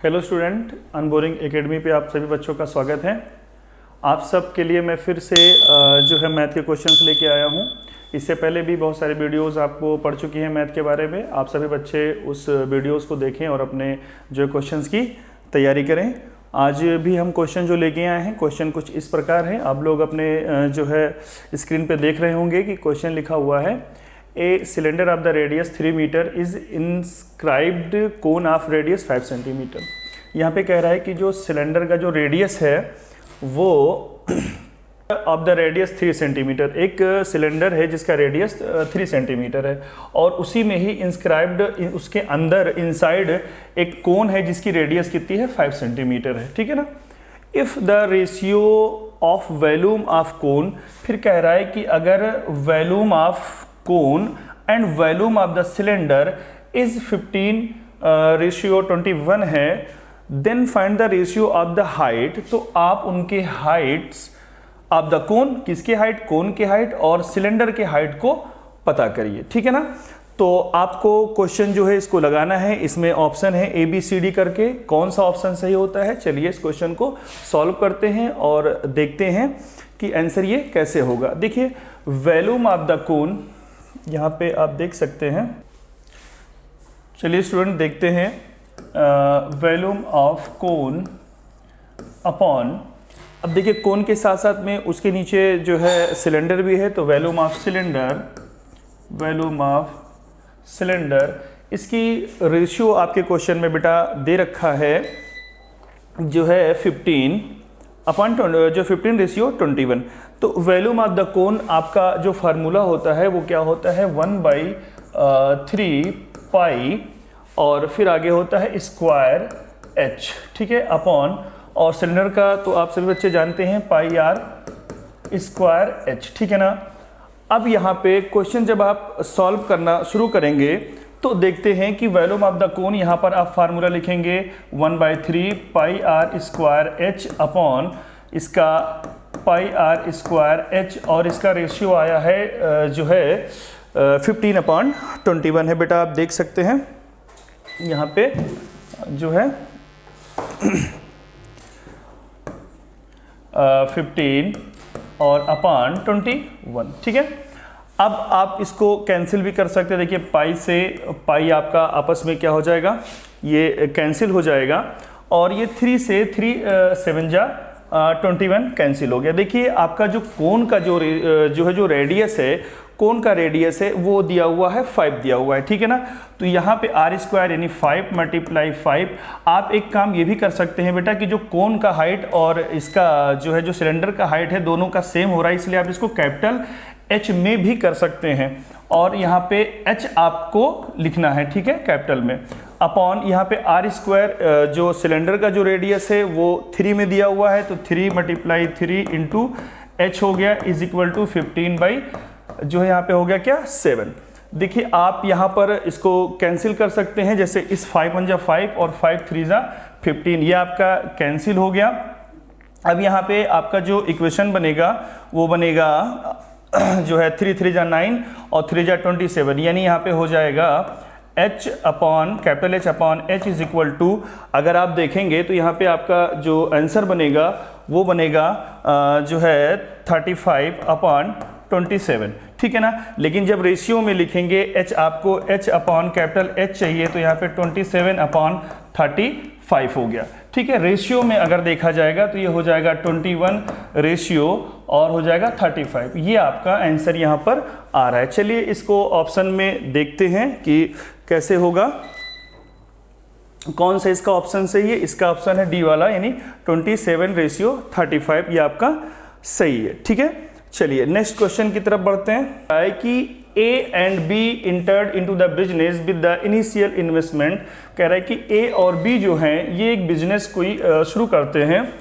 Hello student, अनबोरिंग academy पे आप सभी बच्चों का स्वागत है। आप सब के लिए मैं फिर से जो है मैथ के क्वेश्चंस लेके आया हूँ। इससे पहले भी बहुत सारे वीडियोस आपको पढ़ चुकी हैं मैथ के बारे में। आप सभी बच्चे उस वीडियोस को देखें और अपने जो क्वेश्चंस की तैयारी करें। आज भी हम क्वेश्चन जो लेके आए हैं, क्वेश्चन कुछ इस प्रकार है। आप लोग अपने जो है स्क्रीन पे देख रहे होंगे कि क्वेश्चन लिखा हुआ है, a cylinder of the radius 3 metre is inscribed cone of radius 5 centimetre. यहाँ पे कह रहा है कि जो सिलेंडर का जो रेडियस है वो ऑफ द रेडियस 3 सेंटीमीटर, एक सिलेंडर है जिसका रेडियस 3 सेंटीमीटर है और उसी में ही इंस्क्राइब्ड उसके अंदर इनसाइड एक कोन है जिसकी रेडियस कितनी है, 5 सेंटीमीटर है। ठीक है ना। If the ratio of volume of cone, फिर कह रहा है कि अगर volume of cone and volume of the cylinder is 15:21 है, then find the ratio of the height. तो आप उनके हाइट्स ऑफ द कोन, किसके हाइट, कोन के हाइट और सिलेंडर के हाइट को पता करिए। ठीक है ना। तो आपको क्वेश्चन जो है इसको लगाना है। इसमें ऑप्शन है ABCD करके, कौन सा ऑप्शन सही होता है। चलिए इस क्वेश्चन को सॉल्व करते हैं और देखते हैं कि आंसर ये कैसे होगा। देखिए वॉल्यूम ऑफ द कोन यहाँ पे आप देख सकते हैं। चलिए स्टूडेंट देखते हैं, वॉल्यूम ऑफ कोन अपॉन, अब देखिए कोन के साथ साथ में उसके नीचे जो है सिलेंडर भी है, तो volume of cylinder, volume of cylinder, इसकी रेशियो आपके क्वेश्चन में बेटा दे रखा है जो है 15 अपॉन जो 15 रेशियो 21। तो वॉल्यूम ऑफ द कोन आपका जो फार्मूला होता है वो क्या होता है, 1/3 पाई और फिर आगे होता है स्क्वायर h। ठीक है, अपॉन, और सिलेंडर का तो आप सभी बच्चे जानते हैं पाई आर स्क्वायर h। ठीक है ना। अब यहाँ पे क्वेश्चन जब आप सॉल्व करना शुरू करेंगे तो देखते हैं कि वॉल्यूम ऑफ द कोन, यहाँ पर आप फार्मूला लिखेंगे 1/3 पाई आर स्क्वायर h अपॉन इसका पाई आर स्क्वायर h, और इसका रेशियो आया है जो है 15/21 है। बेटा आप देख सकते हैं यहाँ पे जो है 15 और अपॉन 21। ठीक है। अब आप इसको कैंसिल भी कर सकते हैं। देखिए पाई से पाई आपका आपस में क्या हो जाएगा, ये कैंसिल हो जाएगा और ये 3 से 3 7 जा 21 कैंसिल हो गया। देखिए आपका जो कोन का जो है जो रेडियस है, कोन का रेडियस है वो दिया हुआ है 5 दिया हुआ है। ठीक है ना। तो यहाँ पे आर स्क्वायर यानी 5 × 5। आप एक काम ये भी कर सकते हैं बेटा कि जो कोन का हाइट और इसका जो है जो सिलेंडर का हाइट है दोनों का सेम हो रहा है, इसलिए आप इसको कैपिटल H में भी कर सकते हैं और यहाँ पे H आपको लिखना है। ठीक है, कैपिटल में, अपॉन यहाँ पे आर स्क्वायर जो सिलेंडर का जो रेडियस है वो 3 में दिया हुआ है, तो 3 × 3 × H हो गया इज इक्वल टू 15 जो है यहाँ पे हो गया क्या, 7। देखिए आप यहाँ पर इसको कैंसिल कर सकते हैं, जैसे इस 5 × 5 और 5 × 3 = 15, ये आपका कैंसिल हो गया। अब यहाँ पे आपका जो इक्वेशन बनेगा वो बनेगा जो है 3 × 3 = 9 और 3 × 27, यानी यहाँ पे हो जाएगा H upon capital H upon H is equal to, अगर आप देखेंगे तो यहाँ पे आपका जो आंसर बनेगा वो बनेगा जो है 35/27। ठीक है ना। लेकिन जब रेशियो में लिखेंगे H, आपको H अपॉन कैपिटल H चाहिए, तो यहाँ पे 27/35 हो गया। ठीक है। रेशियो में अगर देखा जाएगा तो ये हो जाएगा 21 रेशियो और हो जाएगा 35। ये आपका आंसर यहाँ पर आ रहा है। चलिए इसको ऑप्शन में देखते हैं कि कैसे होगा, कौन सा इसका ऑप्शन सही है। इसका ऑप्शन है डी वाला, यानी 27/35, ये आपका सही है। ठीक है। चलिए नेक्स्ट क्वेश्चन की तरफ बढ़ते हैं। है कि A and B entered into the business with the initial investment। कह रहा है कि A और B जो हैं ये एक बिजनेस कोई शुरू करते हैं।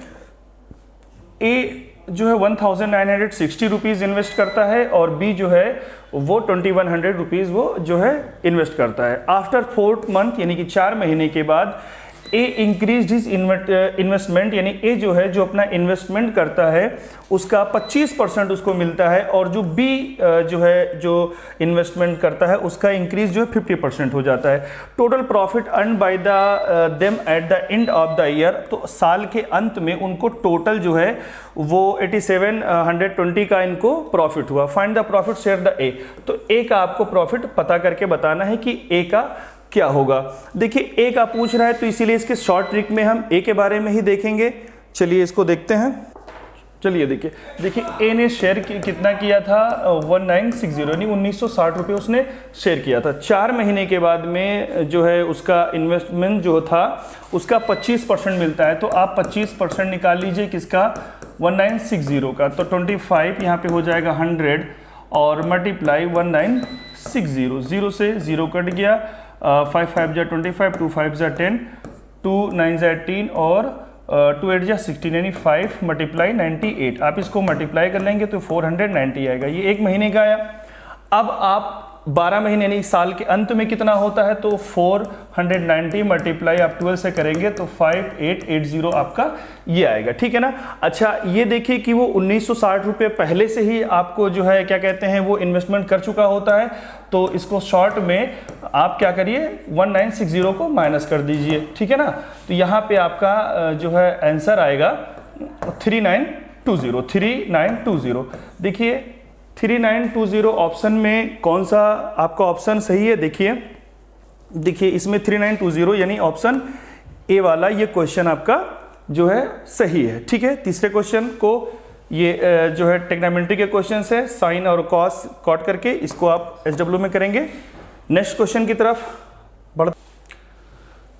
A जो है 1960 रुपीज़ इन्वेस्ट करता है और B जो है वो 2100 रुपीज़ वो जो है इन्वेस्ट करता है। आफ्टर 4th मंथ यानी कि 4 महीने के बाद ए इंक्रीज हिज इन्वेस्टमेंट, यानी ए जो है जो अपना इन्वेस्टमेंट करता है उसका 25% उसको मिलता है, और जो बी जो है जो इन्वेस्टमेंट करता है उसका इंक्रीज जो है 50% हो जाता है। Total profit earn by them at the end of the year, तो साल के अंत में उनको टोटल जो है वो 8720 का इनको प्रॉफिट हुआ। Find the profit share the ए, तो ए का आपको प्रॉफिट पता करके बताना है कि ए का क्या होगा। देखिए ए का पूछ रहा है तो इसीलिए इसके शॉर्ट ट्रिक में हम ए के बारे में ही देखेंगे। चलिए इसको देखते हैं। चलिए देखिए ए ने शेयर कितना किया था 1960, यानी 1960 रुपये उसने शेयर किया था। 4 महीने के बाद में जो है उसका इन्वेस्टमेंट जो था उसका 25% मिलता है, तो आप 25% निकाल लीजिए किसका, 1960 का, तो 25 यहाँ पे हो जाएगा 100 और मल्टीप्लाई 1960, 0 से 0 कट गया, 5 5 जा 25, 2 5 जा 10, 2 9 जा 18 और 2 8 जा 16, यानी 5 मल्टीप्लाई 98। आप इसको मल्टीप्लाई कर लेंगे तो 490 आएगा। ये 1 महीने का आया। अब आप 12 महीने यानी साल के अंत में कितना होता है, तो 490 मल्टीप्लाई आप 12 से करेंगे तो 5880 आपका ये आएगा। ठीक है ना। अच्छा ये देखिए कि वो 1960 रुपये पहले से ही आपको जो है क्या कहते हैं वो इन्वेस्टमेंट कर चुका होता है, तो इसको शॉर्ट में आप क्या करिए 1960 को माइनस कर दीजिए। ठीक है ना। तो यहाँ पे आपका जो है आंसर आएगा 3920। देखिए 3920 ऑप्शन में कौन सा आपका ऑप्शन सही है, देखिए इसमें 3920 यानी ऑप्शन ए वाला ये क्वेश्चन आपका जो है सही है। ठीक है। तीसरे क्वेश्चन को ये जो है ट्रिग्नोमेट्री के क्वेश्चन है, साइन और कॉस कॉट करके इसको आप SW में करेंगे। नेक्स्ट क्वेश्चन की तरफ बढ़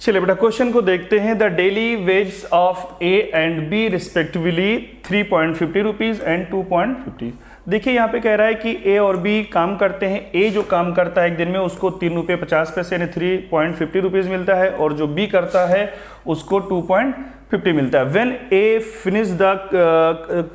चलिए बेटा क्वेश्चन को देखते हैं। The daily wage of A and B respectively 3.50 rupees and 2.50। देखिए यहाँ पे कह रहा है कि ए और बी काम करते हैं। ए जो काम करता है एक दिन में उसको 3 रुपये 50 पैसे यानी 3.50 रुपीज़ मिलता है, और जो बी करता है उसको 2.50 मिलता है। व्हेन ए फिनिश द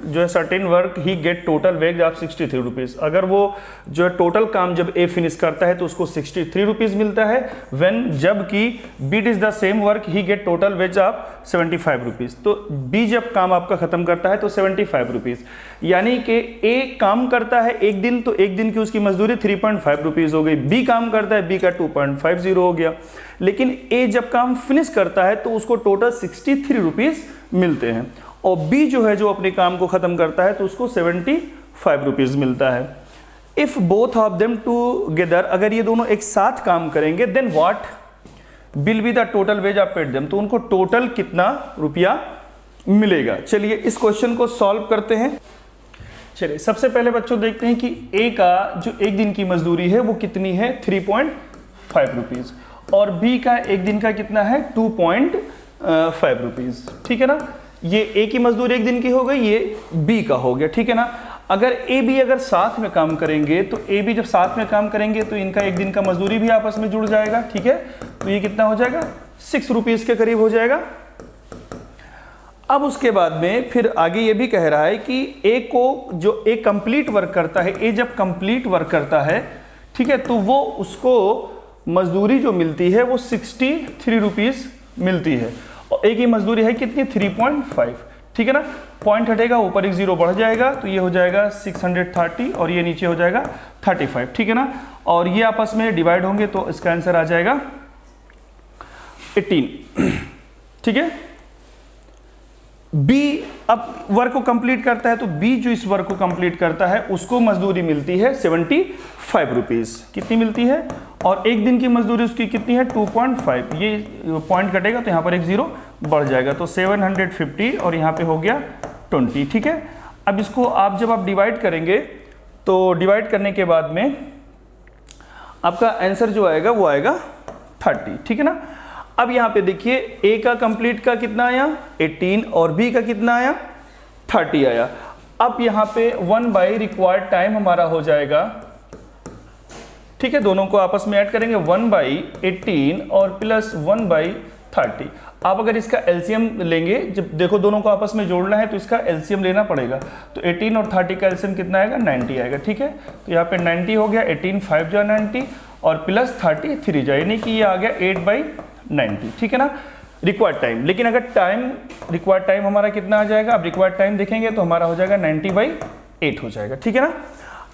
जो है certain work he gets total wage of 63 rupees. अगर वो जो है टोटल काम जब ए फिनिश करता है तो उसको 63 रुपीज़ मिलता है। व्हेन जबकि B does the same work he gets total wage of 75 rupees. तो बी जब काम आपका खत्म करता है तो 75 रुपीज़, यानी कि ए काम करता है एक दिन तो एक दिन की उसकी मजदूरी 3.5 रुपीज़ हो गई। बी काम करता है, बी का 2.50 हो गया। लेकिन ए जब काम फिनिश करता है तो उसको टोटल 63 रुपीज़ मिलते हैं, और बी जो है जो अपने काम को ख़त्म करता है तो उसको 75 रुपीज़ मिलता है। If both of them together, अगर ये दोनों एक साथ काम करेंगे, then what will be the total wage of paid them, तो उनको टोटल कितना रुपया मिलेगा। चलिए इस क्वेश्चन को सॉल्व करते हैं। चलिए सबसे पहले बच्चों देखते हैं कि ए का जो एक दिन की मजदूरी है वो कितनी है 3.5 रुपीज़, और बी का एक दिन का कितना है 2.5 रुपीज़। ठीक है ना। ये ए की मजदूरी एक दिन की हो गई, ये बी का हो गया। ठीक है ना। अगर ए बी अगर साथ में काम करेंगे तो ए बी जब साथ में काम करेंगे तो इनका एक दिन का मजदूरी भी आपस में जुड़ जाएगा। ठीक है। तो ये कितना हो जाएगा 6 रुपीज़ के करीब हो जाएगा। अब उसके बाद में फिर आगे ये भी कह रहा है कि ए को जो ए कंप्लीट वर्क करता है, ए जब कंप्लीट वर्क करता है, ठीक है, तो वो उसको मजदूरी जो मिलती है वो 63 रुपीज़ मिलती है, और ए की मजदूरी है कितनी 3.5। ठीक है ना। पॉइंट हटेगा, ऊपर एक 0 बढ़ जाएगा तो ये हो जाएगा 630 और ये नीचे हो जाएगा 35। ठीक है ना। और ये आपस में डिवाइड होंगे तो इसका आंसर आ जाएगा 18। ठीक है। बी अब वर्क को कंप्लीट करता है, तो बी जो इस वर्क को कंप्लीट करता है उसको मजदूरी मिलती है 75 रुपीज़। कितनी मिलती है, और एक दिन की मजदूरी उसकी कितनी है 2.5। ये पॉइंट कटेगा तो यहाँ पर एक 0 बढ़ जाएगा, तो 750 और यहाँ पे हो गया 20। ठीक है। अब इसको आप जब आप डिवाइड करेंगे तो डिवाइड करने के बाद में आपका आंसर जो आएगा वो आएगा 30। ठीक है ना। अब यहाँ पे देखिए ए का कंप्लीट का कितना आया 18 और बी का कितना आया 30 आया। अब यहाँ पे 1 रिक्वायर्ड टाइम हमारा हो जाएगा। ठीक है। दोनों को आपस में ऐड करेंगे 1/18 और प्लस 1/30। आप अगर इसका एलसीएम लेंगे, जब देखो दोनों को आपस में जोड़ना है तो इसका एलसीएम लेना पड़ेगा, तो 18 और 30 का एलसीएम कितना आएगा 90 आएगा। ठीक है। तो यहाँ पे 90 हो गया, 18 5 जा 90 और प्लस 30 3 जा, यानी कि ये आ गया 8/90। ठीक है ना। Required time. लेकिन अगर रिक्वायर्ड टाइम हमारा कितना आ जाएगा, अब रिक्वायर्ड टाइम देखेंगे तो हमारा हो जाएगा 90/8 हो जाएगा, ठीक है ना।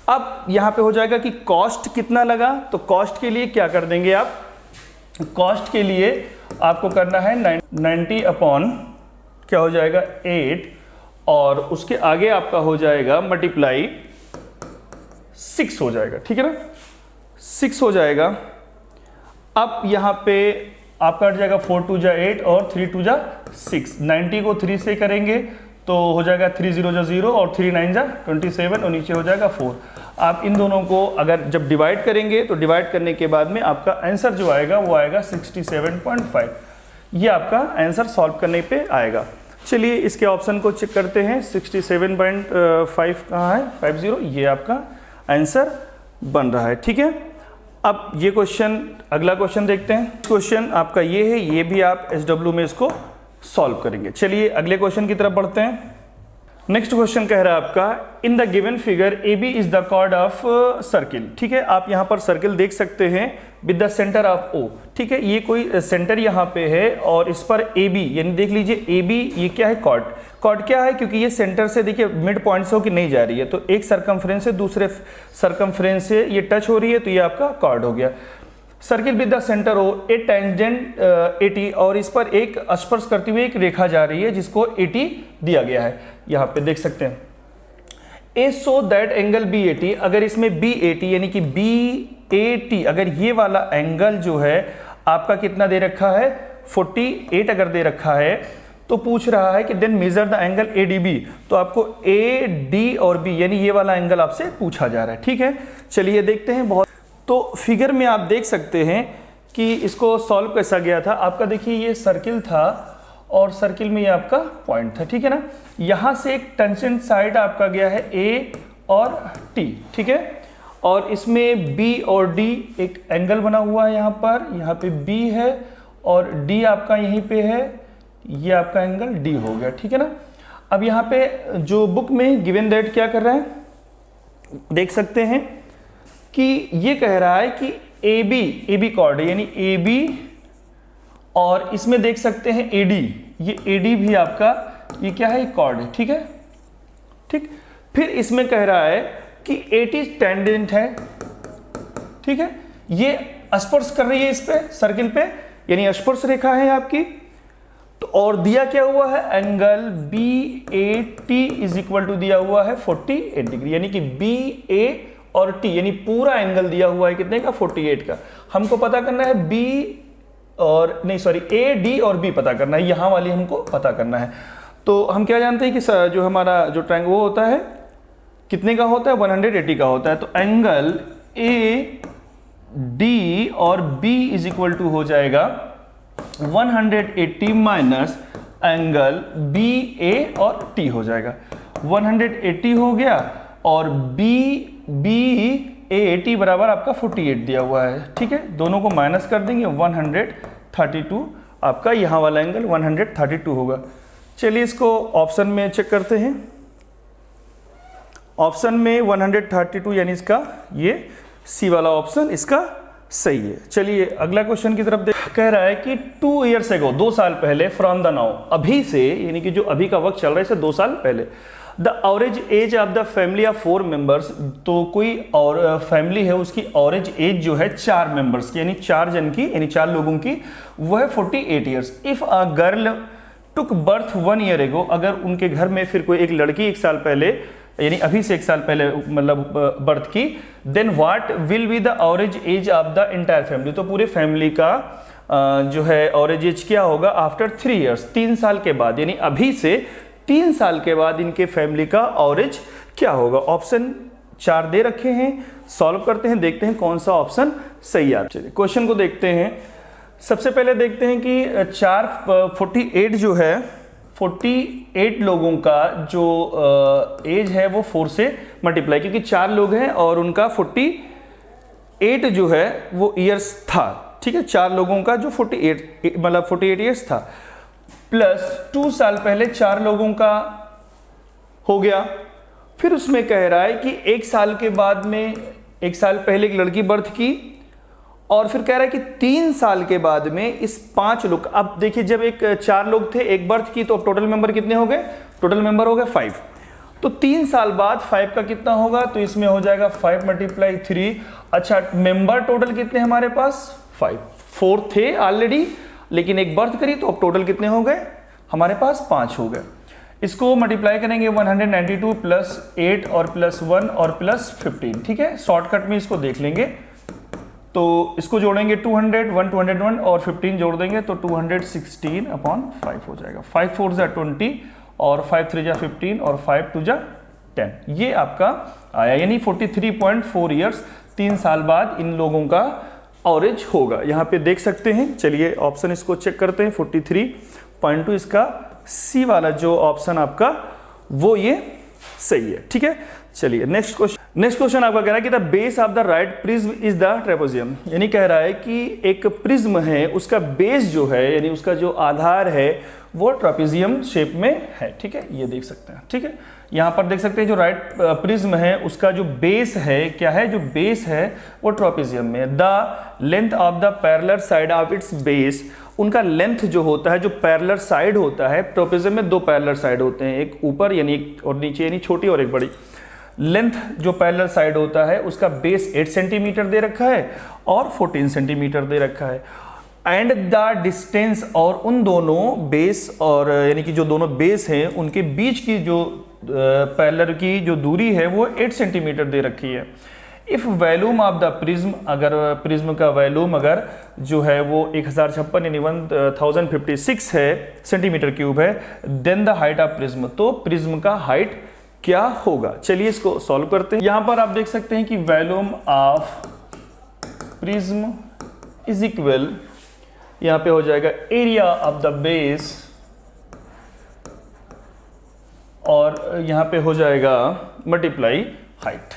अब यहाँ पे हो जाएगा कि कॉस्ट कितना लगा, तो कॉस्ट के लिए क्या कर देंगे आप, कॉस्ट के लिए आपको करना है 90 अपॉन क्या हो जाएगा 8, और उसके आगे आपका हो जाएगा मल्टीप्लाई 6 हो जाएगा, ठीक है ना, 6 हो जाएगा। अब यहाँ पे आपका कट जाएगा 4 2 जा 8 और 3 2 जा 6, 90 को 3 से करेंगे तो हो जाएगा 3 0 जा 0 और 3 9 जा 27 और नीचे हो जाएगा 4। आप इन दोनों को अगर जब डिवाइड करेंगे तो डिवाइड करने के बाद में आपका आंसर जो आएगा वो आएगा 67.5। ये आपका आंसर सॉल्व करने पे आएगा। चलिए इसके ऑप्शन को चेक करते हैं, 67.5 कहाँ है, 50, ये आपका आंसर बन रहा है, ठीक है। अब ये क्वेश्चन, अगला क्वेश्चन देखते हैं। क्वेश्चन आपका ये है, ये भी आप SW में इसको सॉल्व करेंगे। चलिए अगले क्वेश्चन की तरफ बढ़ते हैं। नेक्स्ट क्वेश्चन कह रहा है आपका, in the given figure AB is the chord of circle, ठीक है। आप यहाँ पर सर्किल देख सकते हैं with the centre of O, ठीक है। ये कोई सेंटर यहाँ पे है और इस पर AB, यानी देख लीजिए AB ये क्या है, कॉर्ड। कॉर्ड क्या है, क्योंकि ये सेंटर से देखिए मिड पॉइंट से होकर नहीं जा रही है, तो एक सरकमफ्रेंस से दूसरे सरकमफ्रेंस से ये टच हो रही है, तो ये आपका कॉर्ड हो गया। Circle with the centre O A tangent AT, और इस पर एक स्पर्श करती हुई एक रेखा जा रही है जिसको AT दिया गया है, यहाँ पे देख सकते हैं। ए सो दैट एंगल BAT, अगर इसमें BAT यानी कि BAT अगर ये वाला एंगल जो है आपका कितना दे रखा है 48 अगर दे रखा है, तो पूछ रहा है कि then measure the angle ADB, तो आपको AD और B यानी ये वाला एंगल आपसे पूछा जा रहा है, ठीक है। चलिए देखते हैं। बहुत तो फिगर में आप देख सकते हैं कि इसको सॉल्व कैसा गया था। आपका देखिए ये सर्किल था और सर्किल में ये आपका पॉइंट था, ठीक है ना। यहाँ से एक टेंजेंट साइड आपका गया है A और T, ठीक है, और इसमें B और D एक एंगल बना हुआ है यहाँ पे B है और D आपका यहीं पे है, ये आपका एंगल D हो गया, ठीक है ना। अब यहाँ पे जो बुक में गिवन दैट क्या कर रहा है, देख सकते हैं कि ये कह रहा है कि AB कॉर्ड है, यानी AB, और इसमें देख सकते हैं AD, ये AD भी आपका ये क्या है, कॉर्ड है, ठीक है, ठीक। फिर इसमें कह रहा है कि AT टेंजेंट है, ठीक है, ये स्पर्श कर रही है इस पे सर्किल पे, यानी स्पर्श रेखा है आपकी। तो और दिया क्या हुआ है, angle BAT is equal to दिया हुआ है 48 डिग्री, यानी कि BA और T यानी पूरा एंगल दिया हुआ है कितने का, 48 का। हमको पता करना है AD और B पता करना है, यहाँ वाली हमको पता करना है। तो हम क्या जानते हैं कि जो हमारा जो ट्रायंगल वो होता है कितने का होता है, 180 का होता है। तो एंगल AD और B इज इक्वल टू हो जाएगा 180 माइनस एंगल BA और T हो जाएगा, 180 हो गया और BAT बराबर आपका 48 दिया हुआ है, ठीक है। दोनों को माइनस कर देंगे, 132 आपका यहाँ वाला एंगल 132 होगा। चलिए इसको ऑप्शन में चेक करते हैं। ऑप्शन में 132 यानी इसका ये सी वाला ऑप्शन इसका सही है। चलिए अगला क्वेश्चन की तरफ देख। कह रहा है कि 2 years ago 2 साल पहले, फ्रॉम द नाउ अभी से, यानी कि जो अभी का वक्त चल रहा है इसे 2 साल पहले, the average age of the family of 4 members, तो कोई और फैमिली है उसकी एवरेज एज जो है 4 मेंबर्स की, यानी 4 जन की, यानी 4 लोगों की, वो है 48 years। If a girl took birth 1 year ago, अगर उनके घर में फिर कोई एक लड़की 1 साल पहले, यानी अभी से 1 साल पहले मतलब बर्थ की, then what will be the average age of the entire family, तो पूरे फैमिली का जो है एवरेज एज क्या होगा आफ्टर 3 years, 3 साल के बाद, यानी अभी से 3 साल के बाद इनके फैमिली का एवरेज क्या होगा। ऑप्शन 4 दे रखे हैं, सॉल्व करते हैं, देखते हैं कौन सा ऑप्शन सही है। चलिए क्वेश्चन को देखते हैं। सबसे पहले देखते हैं कि 48 जो है, 48 लोगों का जो एज है वो 4 से मल्टीप्लाई, क्योंकि 4 लोग हैं और उनका 48 जो है वो ईयर्स था, ठीक है। 4 लोगों का जो 48 ईयर्स था, प्लस 2 साल पहले 4 लोगों का हो गया। फिर उसमें कह रहा है कि 1 साल के बाद में, 1 साल पहले एक लड़की बर्थ की और फिर कह रहा है कि 3 साल के बाद में इस 5 लोग, अब देखिए जब एक 4 लोग थे एक बर्थ की, तो टोटल मेंबर कितने हो गए, टोटल मेंबर हो गए 5। तो 3 साल बाद 5 का कितना होगा, तो इसमें हो जाएगा 5 × 3। अच्छा, मेंबर टोटल कितने हमारे पास 5, 4 थे ऑलरेडी, लेकिन एक बर्थ करी तो अब टोटल कितने हो गए हमारे पास 5 हो गए। इसको मल्टीप्लाई करेंगे 192 प्लस 8 और प्लस 1 और प्लस 15, ठीक है। शॉर्टकट में इसको देख लेंगे, तो इसको जोड़ेंगे 200, 1 201 और 15 जोड़ देंगे तो 216/5 हो जाएगा। 5 4 जा 20 और 5 3 जा 15 और 5 2 जा 10, ये आपका आया, यानी 43.4 ईयर्स 3 साल बाद इन लोगों का एवरेज होगा। यहाँ पे देख सकते हैं, चलिए ऑप्शन इसको चेक करते हैं। 43.2 इसका सी वाला जो ऑप्शन आपका वो ये सही है, ठीक है। चलिए नेक्स्ट क्वेश्चन आपका कह रहा है कि the base of the right prism is the trapezium, यानी कह रहा है कि एक प्रिज्म है, उसका बेस जो है यानी उसका जो आधार है वो ट्रेपेजियम शेप में है, ठीक है, ये देख सकते हैं, ठीक है। यहाँ पर देख सकते हैं जो राइट प्रिज्म है उसका जो बेस है क्या है, जो बेस है वो ट्रेपेजियम में। The length of the parallel side of its base, उनका लेंथ जो होता है, जो पैरेलल साइड होता है, ट्रेपेजियम में 2 पैरेलल साइड होते हैं, एक ऊपर यानी एक और नीचे यानी छोटी और एक बड़ी। लेंथ जो पैरेलल साइड होता है उसका बेस 8 सेंटीमीटर दे रखा है और 14 सेंटीमीटर दे रखा है। एंड द डिस्टेंस, और उन दोनों बेस और यानी कि जो दोनों बेस हैं उनके बीच की जो पैरेलल की जो दूरी है वो 8 सेंटीमीटर दे रखी है। If volume of the prism, अगर प्रिज्म का वैल्यूम अगर जो है वो 1056 यानी 1056 है सेंटीमीटर क्यूब है, then the height of prism, तो प्रिज्म का हाइट क्या होगा। चलिए इसको सॉल्व करते हैं। यहां पर आप देख सकते हैं कि volume of prism is equal, यहां पे हो जाएगा एरिया ऑफ द बेस और यहां पे हो जाएगा मल्टीप्लाई हाइट,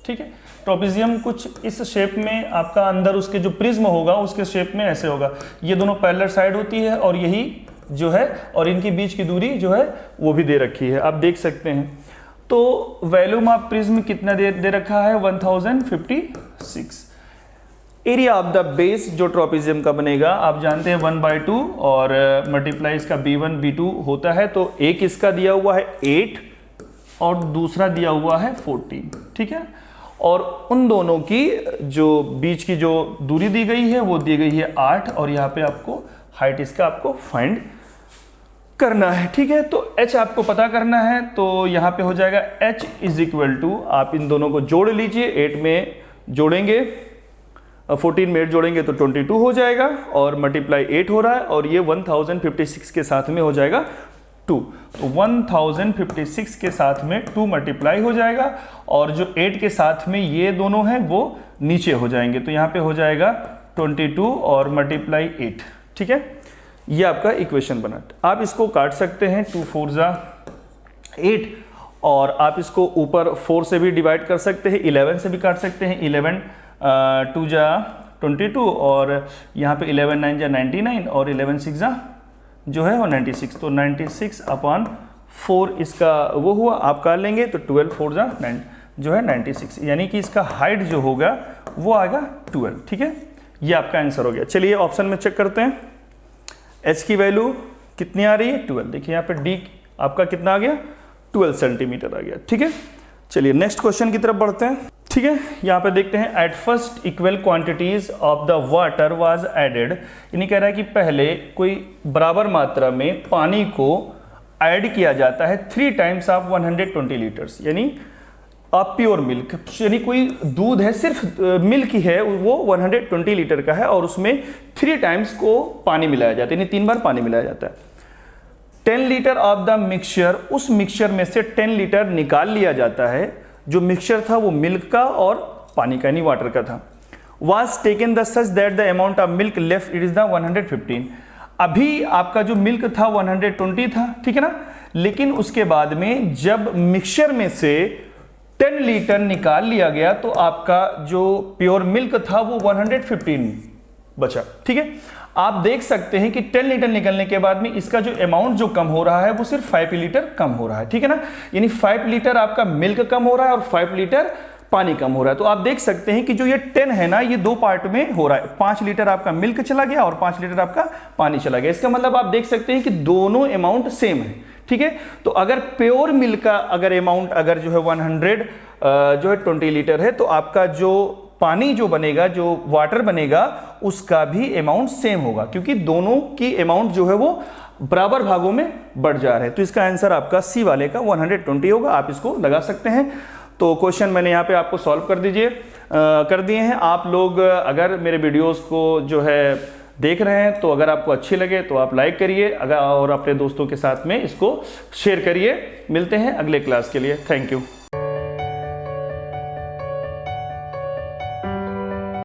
ठीक है। ट्रेपेजियम कुछ इस शेप में आपका अंदर उसके जो प्रिज्म होगा उसके शेप में ऐसे होगा, ये दोनों पैरेलल साइड होती है और यही जो है और इनके बीच की दूरी जो है वो भी दे रखी है, आप देख सकते हैं। तो वैल्यूम ऑफ प्रिज्म कितना दे रखा है 1056। एरिया ऑफ द बेस जो ट्रेपेजियम का बनेगा आप जानते हैं 1/2 और मल्टीप्लाई इसका b1 b2 होता है, तो एक इसका दिया हुआ है 8 और दूसरा दिया हुआ है 14, ठीक है। और उन दोनों की जो बीच की जो दूरी दी गई है वो दी गई है 8 और यहाँ पे आपको हाइट इसका आपको फाइंड करना है, ठीक है। तो h आपको पता करना है, तो यहाँ पे हो जाएगा h इज इक्वल टू, आप इन दोनों को जोड़ लीजिए, 8 में जोड़ेंगे 14 में 8 जोड़ेंगे तो 22 हो जाएगा और मल्टीप्लाई 8 हो रहा है और ये 1056 के साथ में हो जाएगा 2, तो 1056 के साथ में 2 मल्टीप्लाई हो जाएगा और जो 8 के साथ में ये दोनों हैं वो नीचे हो जाएंगे, तो यहाँ पे हो जाएगा 22 और मल्टीप्लाई 8, ठीक है। ये आपका इक्वेशन बना। आप इसको काट सकते हैं, 2 4 जा 8 और आप इसको ऊपर 4 से भी डिवाइड कर सकते हैं, 11 से भी काट सकते हैं, 11 2 जा 22 और यहाँ पे 11 9 जा 99 और 11 6 जा जो है वो 96, तो 96/4 इसका वो हुआ, आप कर लेंगे तो 12 4 जा 9 जो है 96, यानी कि इसका हाइट जो होगा वो आएगा 12, ठीक है। ये आपका आंसर हो गया। चलिए ऑप्शन में चेक करते हैं, h की वैल्यू कितनी आ रही है 12, देखिए यहाँ पे d आपका कितना आ गया 12 सेंटीमीटर आ गया, ठीक है। चलिए नेक्स्ट क्वेश्चन की तरफ बढ़ते हैं, ठीक है। यहाँ पे देखते हैं, at first equal quantities of the water was added, यानी कह रहा है कि पहले कोई बराबर मात्रा में पानी को ऐड किया जाता है 3 टाइम्स ऑफ 120 लीटर्स, यानी प्योर मिल्क, यानी कोई दूध है सिर्फ मिल्क ही है वो 120 लीटर का है और उसमें 3 टाइम्स को पानी मिलाया जाता है, यानी 3 बार पानी मिलाया जाता है। 10 लीटर ऑफ द मिक्सचर, उस मिक्सचर में से 10 लीटर निकाल लिया जाता है, जो मिक्सचर था वो मिल्क का और पानी का यानी वाटर का था। was taken the such that the amount of milk left it is the 115, अभी आपका जो मिल्क था 120 था, ठीक है ना, लेकिन उसके बाद में जब मिक्सचर में से 10 लीटर निकाल लिया गया तो आपका जो प्योर मिल्क था वो 115 बचा, ठीक है। आप देख सकते हैं कि 10 लीटर निकलने के बाद में इसका जो अमाउंट जो कम हो रहा है वो सिर्फ 5 लीटर कम हो रहा है, ठीक है ना, यानी 5 लीटर आपका मिल्क कम हो रहा है और 5 लीटर पानी कम हो रहा है। तो आप देख सकते हैं कि जो ये 10 है ना, ये 2 पार्ट में हो रहा है। 5 लीटर आपका मिल्क चला गया और 5 लीटर आपका पानी चला गया। इसका मतलब आप देख सकते हैं कि दोनों अमाउंट सेम है, ठीक है। तो अगर प्योर मिल्क का अगर अमाउंट अगर जो है 100 जो है 20 लीटर है, तो आपका जो पानी जो बनेगा, जो वाटर बनेगा, उसका भी अमाउंट सेम होगा, क्योंकि दोनों की अमाउंट जो है वो बराबर भागों में बढ़ जा रहे हैं। तो इसका आंसर आपका सी वाले का 120 होगा। आप इसको लगा सकते हैं। तो क्वेश्चन मैंने यहाँ पे आपको सॉल्व कर दिए हैं। आप लोग अगर मेरे वीडियोस को जो है देख रहे हैं, तो अगर आपको अच्छी लगे तो आप लाइक करिए, अगर और अपने दोस्तों के साथ में इसको शेयर करिए। मिलते हैं अगले क्लास के लिए। Thank you.